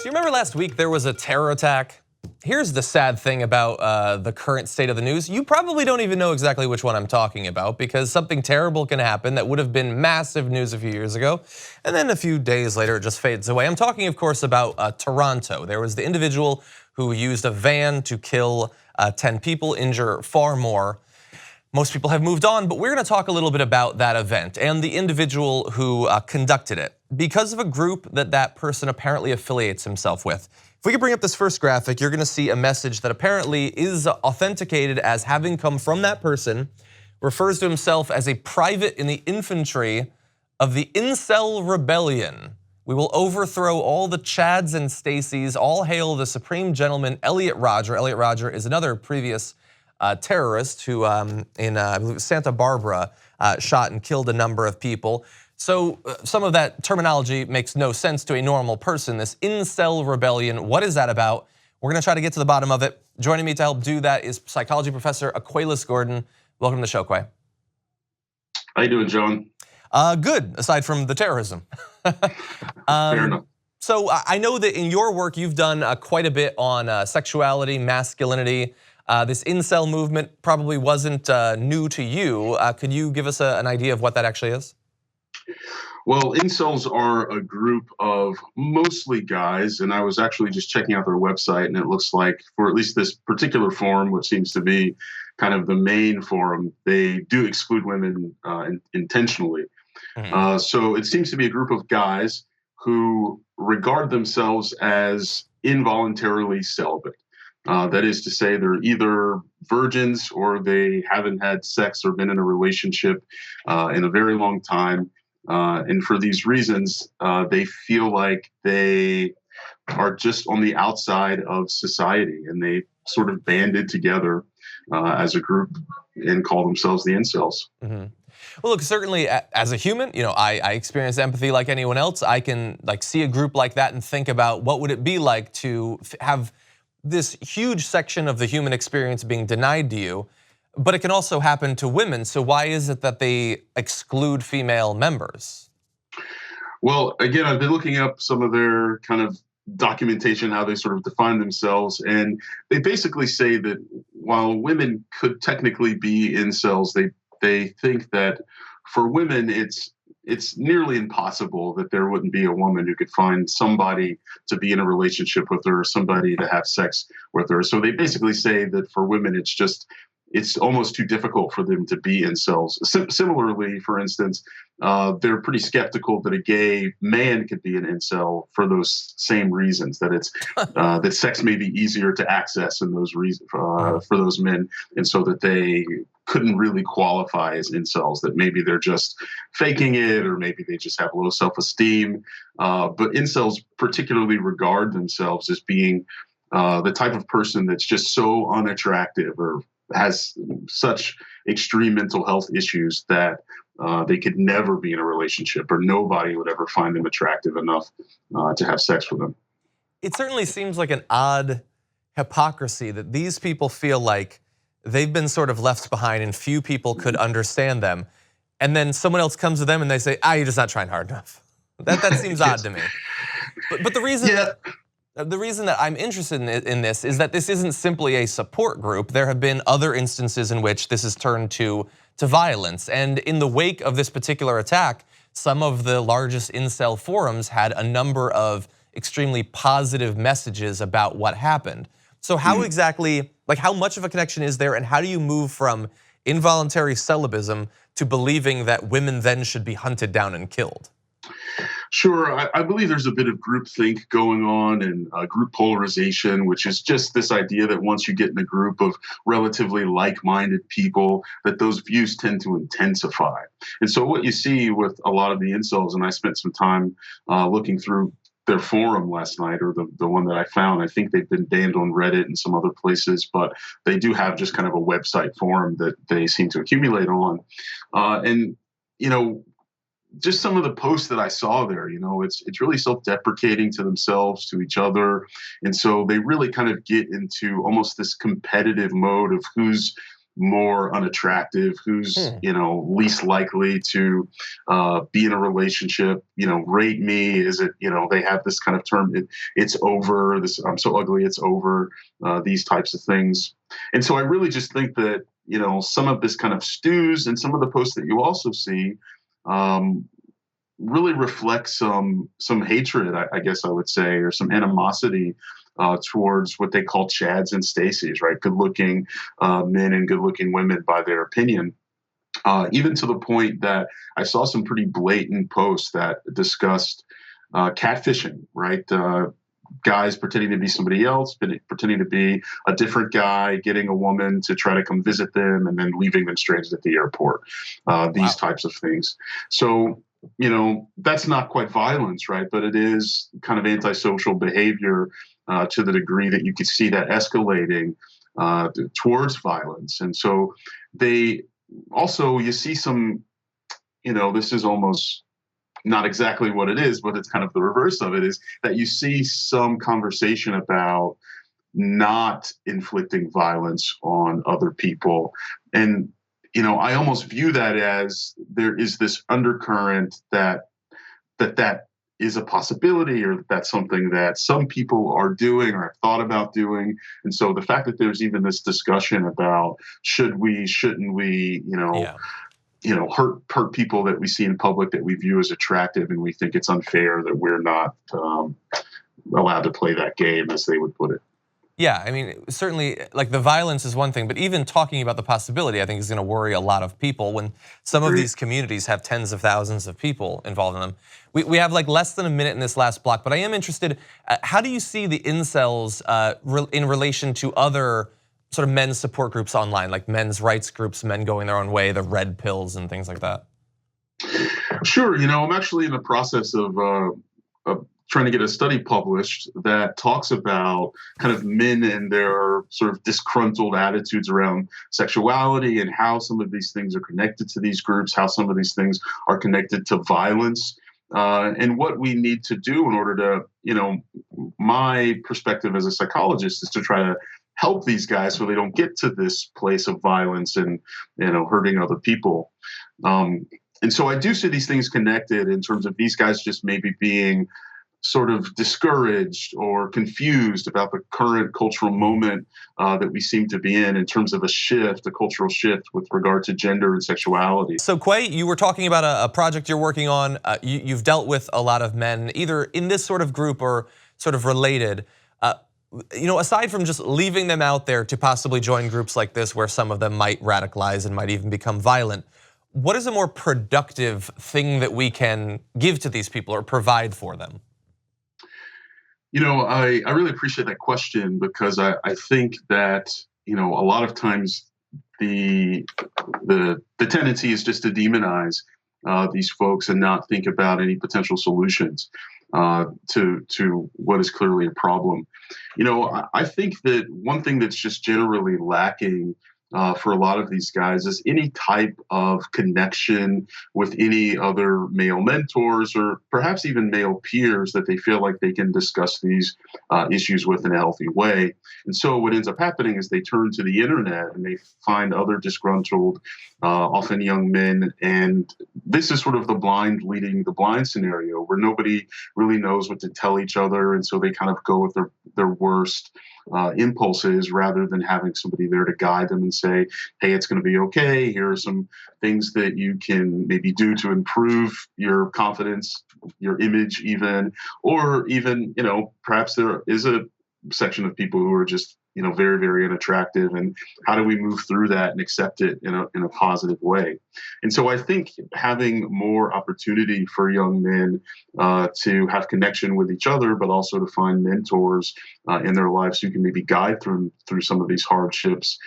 Do you remember last week there was a terror attack? Here's the sad thing about the current state of the news. You probably don't even know exactly which one I'm talking about because something terrible can happen that would have been massive news a few years ago, and then a few days later it just fades away. I'm talking, of course, about Toronto. There was the individual who used a van to kill 10 people, injure far more. Most people have moved on, but we're gonna talk a little bit about that event and the individual who conducted it because of a group that person apparently affiliates himself with. If we could bring up this first graphic, you're gonna see a message that apparently is authenticated as having come from that person, refers to himself as a private in the infantry of the Incel rebellion. We will overthrow all the Chads and Stacys. All hail the supreme gentleman, Elliot Rodger. Elliot Rodger is another previous terrorist who in I believe Santa Barbara shot and killed a number of people. So some of that terminology makes no sense to a normal person. This incel rebellion, what is that about? We're gonna try to get to the bottom of it. Joining me to help do that is psychology professor Aquelis Gordon. Welcome to the show, Quay. How you doing, John? Good, aside from the terrorism. Fair enough. So I know that in your work you've done quite a bit on sexuality, masculinity. This incel movement probably wasn't new to you. Could you give us an idea of what that actually is? Well, incels are a group of mostly guys, and I was actually just checking out their website, and it looks like for at least this particular forum, which seems to be kind of the main forum, they do exclude women intentionally. So it seems to be a group of guys who regard themselves as involuntarily celibate. That is to say, they're either virgins or they haven't had sex or been in a relationship in a very long time. And for these reasons, they feel like they are just on the outside of society, and they sort of banded together as a group and call themselves the incels. Well, look, certainly as a human, I experience empathy like anyone else. I can see a group like that and think about what would it be like to have this huge section of the human experience being denied to you, but it can also happen to women. So why is it that they exclude female members? Well, again, I've been looking up some of their kind of documentation, how they sort of define themselves, and they basically say that while women could technically be incels, they think that for women it's nearly impossible that there wouldn't be a woman who could find somebody to be in a relationship with her, or somebody to have sex with her. So they basically say that for women, it's almost too difficult for them to be incels. Similarly, for instance, they're pretty skeptical that a gay man could be an incel for those same reasons, that it's that sex may be easier to access in those reasons for those men, and so that they couldn't really qualify as incels, that maybe they're just faking it, or maybe they just have low self-esteem. But incels particularly regard themselves as being the type of person that's just so unattractive or has such extreme mental health issues that they could never be in a relationship, or nobody would ever find them attractive enough to have sex with them. It certainly seems like an odd hypocrisy that these people feel like they've been sort of left behind and few people could understand them. And then someone else comes to them and they say, you're just not trying hard enough. That seems odd to me. But the reason that I'm interested in this is that this isn't simply a support group. There have been other instances in which this has turned to violence. And in the wake of this particular attack, some of the largest incel forums had a number of extremely positive messages about what happened. So how exactly, how much of a connection is there, and how do you move from involuntary celibacy to believing that women then should be hunted down and killed? Sure, I believe there's a bit of groupthink going on, and group polarization, which is just this idea that once you get in a group of relatively like-minded people, that those views tend to intensify. And so what you see with a lot of the incels, and I spent some time looking through their forum last night, or the one that I found. I think they've been banned on Reddit and some other places, but they do have just kind of a website forum that they seem to accumulate on. And just some of the posts that I saw there, it's really self-deprecating to themselves, to each other. And so they really kind of get into almost this competitive mode of who's more unattractive, who's least likely to be in a relationship. Rate me. Is it? They have this kind of term. It's over. This I'm so ugly. It's over. These types of things. And so I really just think that some of this kind of stews and some of the posts that you also see. Really reflects some hatred, I guess I would say, or some animosity towards what they call Chads and Stacys, right? Good-looking men and good-looking women, by their opinion. Even to the point that I saw some pretty blatant posts that discussed catfishing, right? Guys pretending to be somebody else, pretending to be a different guy, getting a woman to try to come visit them, and then leaving them stranded at the airport. These types of things. So that's not quite violence, right? But it is kind of antisocial behavior to the degree that you could see that escalating towards violence. And so they also, you see some, this is almost not exactly what it is, but it's kind of the reverse of it, is that you see some conversation about not inflicting violence on other people. And I almost view that as there is this undercurrent that is a possibility, or that's something that some people are doing or have thought about doing. And so the fact that there's even this discussion about shouldn't we, hurt people that we see in public that we view as attractive, and we think it's unfair that we're not allowed to play that game, as they would put it. Yeah, I mean, certainly, like, the violence is one thing, but even talking about the possibility, I think, is going to worry a lot of people when some of these communities have tens of thousands of people involved in them. We have like less than a minute in this last block, but I am interested, how do you see the incels in relation to other sort of men's support groups online, like men's rights groups, men going their own way, the red pills and things like that? Sure, I'm actually in the process of trying to get a study published that talks about kind of men and their sort of disgruntled attitudes around sexuality, and how some of these things are connected to these groups, how some of these things are connected to violence, and what we need to do in order to, my perspective as a psychologist is to try to help these guys so they don't get to this place of violence and, hurting other people. And so I do see these things connected in terms of these guys just maybe being sort of discouraged or confused about the current cultural moment that we seem to be in terms of a cultural shift with regard to gender and sexuality. So Quay, you were talking about a project you're working on. You've dealt with a lot of men, either in this sort of group or sort of related. Aside from just leaving them out there to possibly join groups like this, where some of them might radicalize and might even become violent, what is a more productive thing that we can give to these people or provide for them? I really appreciate that question, because I think that, a lot of times the tendency is just to demonize these folks and not think about any potential solutions to what is clearly a problem. I think that one thing that's just generally lacking for a lot of these guys is any type of connection with any other male mentors, or perhaps even male peers that they feel like they can discuss these issues with in a healthy way. And so what ends up happening is they turn to the internet and they find other disgruntled, often young men. And this is sort of the blind leading the blind scenario, where nobody really knows what to tell each other. And so they kind of go with their worst impulses, rather than having somebody there to guide them and say, hey, it's going to be okay. Here are some things that you can maybe do to improve your confidence, your image even, or even, perhaps there is a section of people who are just, very, very unattractive, and how do we move through that and accept it in a positive way? And so I think having more opportunity for young men to have connection with each other, but also to find mentors in their lives who can maybe guide through some of these hardships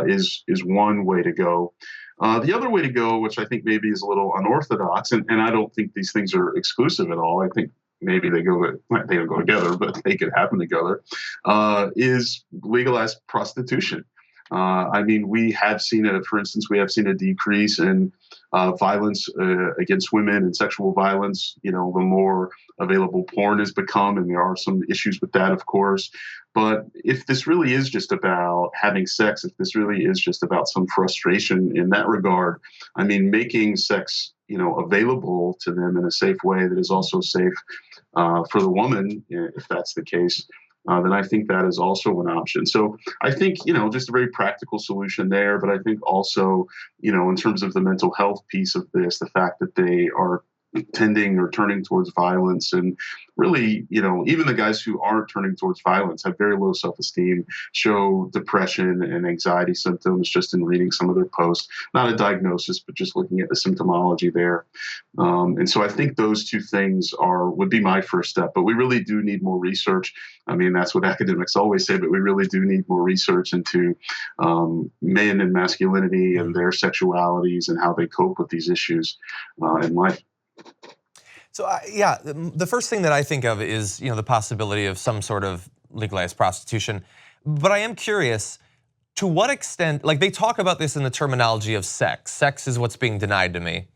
is one way to go. The other way to go, which I think maybe is a little unorthodox, and I don't think these things are exclusive at all. I think maybe they don't go together, but they could happen together, is legalized prostitution. We have seen it, for instance, we have seen a decrease in violence against women and sexual violence, the more available porn has become, and there are some issues with that, of course. But if this really is just about having sex, if this really is just about some frustration in that regard, I mean, making sex, available to them in a safe way that is also safe for the woman, if that's the case, then I think that is also an option. So I think, just a very practical solution there. But I think also, in terms of the mental health piece of this, the fact that they are tending or turning towards violence, and really, even the guys who aren't turning towards violence have very low self-esteem, show depression and anxiety symptoms just in reading some of their posts. Not a diagnosis, but just looking at the symptomology there. And so I think those two things would be my first step. But we really do need more research. I mean, that's what academics always say, but we really do need more research into men and masculinity and their sexualities and how they cope with these issues in life. So yeah, the first thing that I think of is the possibility of some sort of legalized prostitution. But I am curious, to what extent, like they talk about this in the terminology of sex. Sex is what's being denied to me.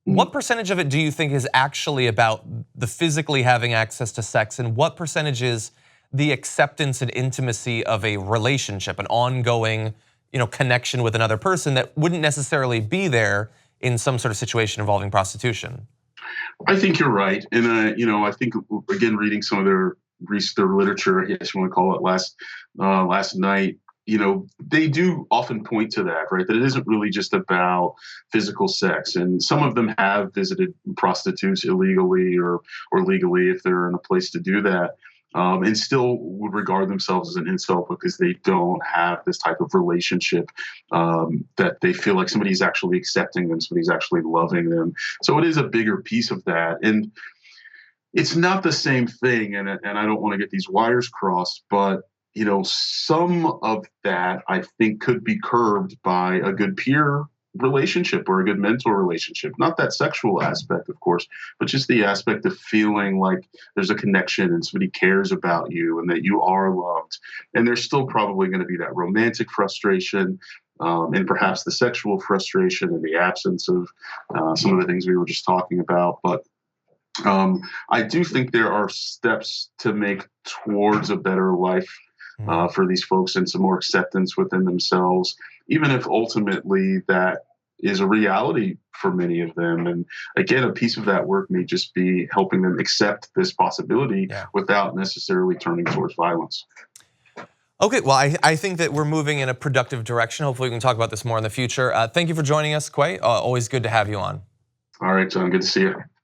What percentage of it do you think is actually about the physically having access to sex, and what percentage is the acceptance and intimacy of a relationship, an ongoing, connection with another person that wouldn't necessarily be there in some sort of situation involving prostitution? I think you're right, and I think again, reading some of their literature, I guess you want to call it, last night, they do often point to that, right? That it isn't really just about physical sex, and some of them have visited prostitutes illegally or legally if they're in a place to do that. And still would regard themselves as an incel because they don't have this type of relationship that they feel like somebody's actually accepting them, somebody's actually loving them. So it is a bigger piece of that. And it's not the same thing, and I don't want to get these wires crossed, but some of that I think could be curbed by a good peer relationship or a good mentor relationship. Not that sexual aspect, of course, but just the aspect of feeling like there's a connection and somebody cares about you and that you are loved. And there's still probably going to be that romantic frustration, and perhaps the sexual frustration and the absence of some of the things we were just talking about. But I do think there are steps to make towards a better life for these folks and some more acceptance within themselves, even if ultimately that is a reality for many of them. And again, a piece of that work may just be helping them accept this possibility without necessarily turning towards violence. Okay, well, I think that we're moving in a productive direction. Hopefully we can talk about this more in the future. Thank you for joining us, Quay. Always good to have you on. All right, John, good to see you.